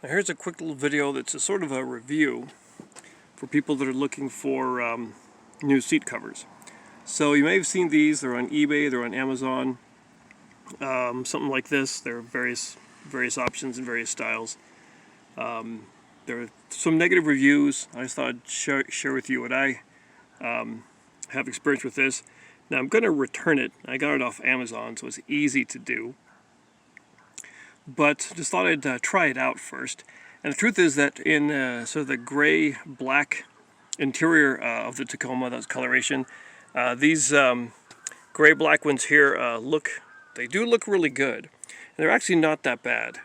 Now here's a quick little video that's a sort of a review for people that are looking for new seat covers. So you may have seen these. They're on eBay, they're on Amazon, something like this. There are various options and various styles. There are some negative reviews. I just thought I'd share with you what I have experience with this. Now I'm going to return it. I got it off Amazon, so it's easy to do. But just thought I'd try it out first. And the truth is that in sort of the gray-black interior of the Tacoma, that's coloration, these gray-black ones here they do look really good. And they're actually not that bad.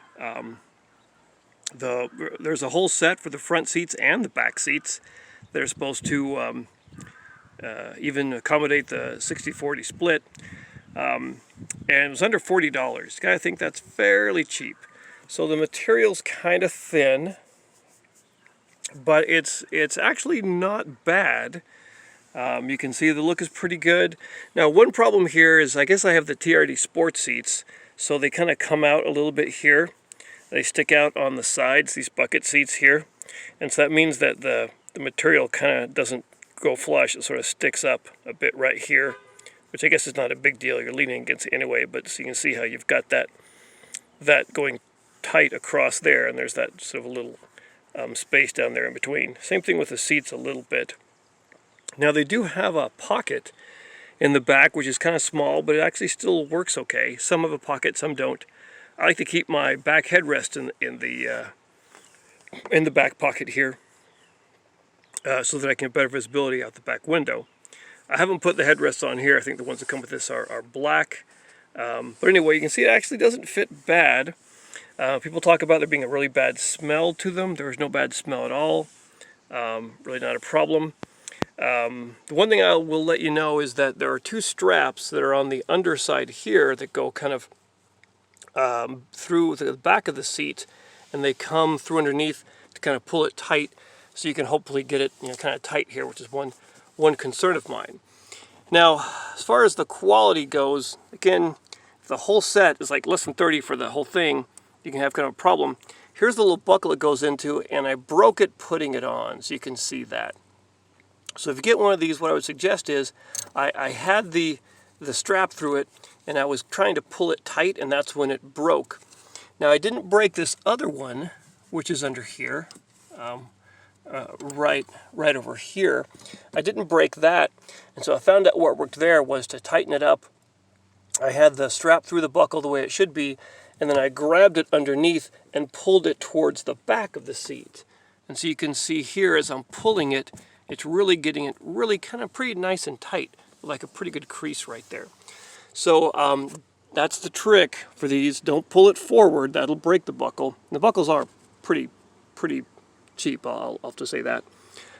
There's a whole set for the front seats and the back seats that are supposed to even accommodate the 60-40 split. And it was under $40. You gotta think that's fairly cheap. So the material's kind of thin, but it's actually not bad. You can see the look is pretty good. Now one problem here is I guess I have the TRD Sport seats, so they kind of come out a little bit here. They stick out on the sides, these bucket seats here, and so that means that the material kind of doesn't go flush. It sort of sticks up a bit right here, which I guess is not a big deal. You're leaning against it anyway, but so you can see how you've got that going tight across there, and there's that sort of a little space down there in between. Same thing with the seats a little bit. Now they do have a pocket in the back, which is kind of small, but it actually still works okay. Some have a pocket, some don't. I like to keep my back headrest in the back pocket here, so that I can have better visibility out the back window. I haven't put the headrests on here. I think the ones that come with this are black. But anyway, you can see it actually doesn't fit bad. People talk about there being a really bad smell to them. There is no bad smell at all. Really not a problem. The one thing I will let you know is that there are two straps that are on the underside here that go kind of through the back of the seat, and they come through underneath to kind of pull it tight, so you can hopefully get it kind of tight here, which is one concern of mine. Now, as far as the quality goes, again, if the whole set is like less than 30 for the whole thing, you can have kind of a problem. Here's the little buckle it goes into, and I broke it putting it on, so you can see that. So if you get one of these, what I would suggest is, I had the strap through it, and I was trying to pull it tight, and that's when it broke. Now, I didn't break this other one, which is under here. Right over here. I didn't break that, and so I found out what worked there was to tighten it up. I had the strap through the buckle the way it should be, and then I grabbed it underneath and pulled it towards the back of the seat. And so you can see here as I'm pulling it, it's really getting it really kind of pretty nice and tight, like a pretty good crease right there. So that's the trick for these. Don't pull it forward, that'll break the buckle. The buckles are pretty cheap, I'll have to say that.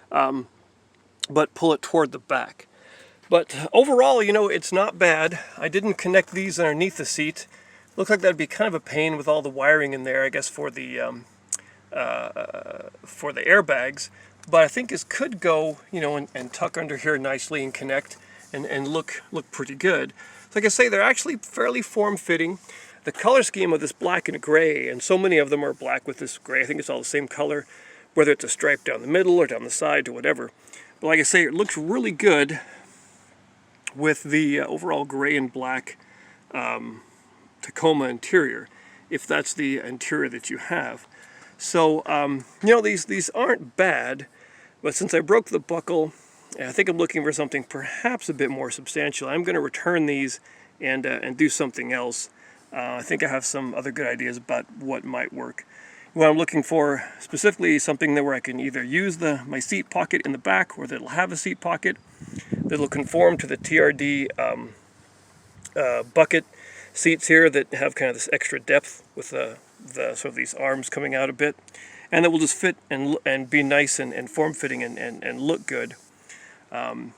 But pull it toward the back. But overall, it's not bad. I didn't connect these underneath the seat. Looks like that'd be kind of a pain with all the wiring in there, I guess, for the airbags. But I think this could go, and tuck under here nicely and connect and look pretty good. So like I say, they're actually fairly form-fitting. The color scheme of this black and gray, and so many of them are black with this gray. I think it's all the same color, whether it's a stripe down the middle or down the side or whatever. But like I say, it looks really good with the overall gray and black Tacoma interior, if that's the interior that you have. So, these aren't bad, but since I broke the buckle, I think I'm looking for something perhaps a bit more substantial. I'm going to return these and do something else. I think I have some other good ideas about what might work. What I'm looking for specifically is something where I can either use my seat pocket in the back, or that'll have a seat pocket that'll conform to the TRD bucket seats here that have kind of this extra depth with the sort of these arms coming out a bit, and that will just fit and be nice and form-fitting and look good. So I'm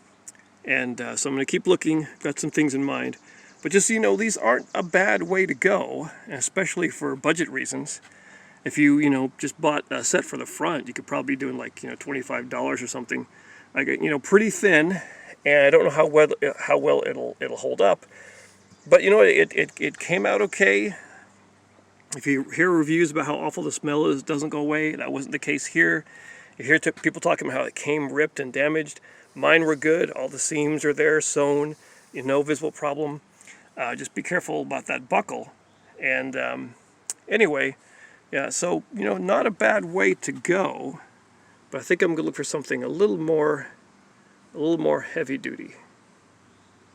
going to keep looking. Got some things in mind, but just so you know, these aren't a bad way to go, especially for budget reasons. If you just bought a set for the front, you could probably be doing like $25 or something. Like pretty thin, and I don't know how well it'll hold up. But it came out okay. If you hear reviews about how awful the smell is, it doesn't go away. That wasn't the case here. You hear people talking about how it came ripped and damaged. Mine were good. All the seams are there, sewn, no visible problem. Just be careful about that buckle. And anyway, yeah, so, not a bad way to go. But I think I'm going to look for something a little more heavy duty.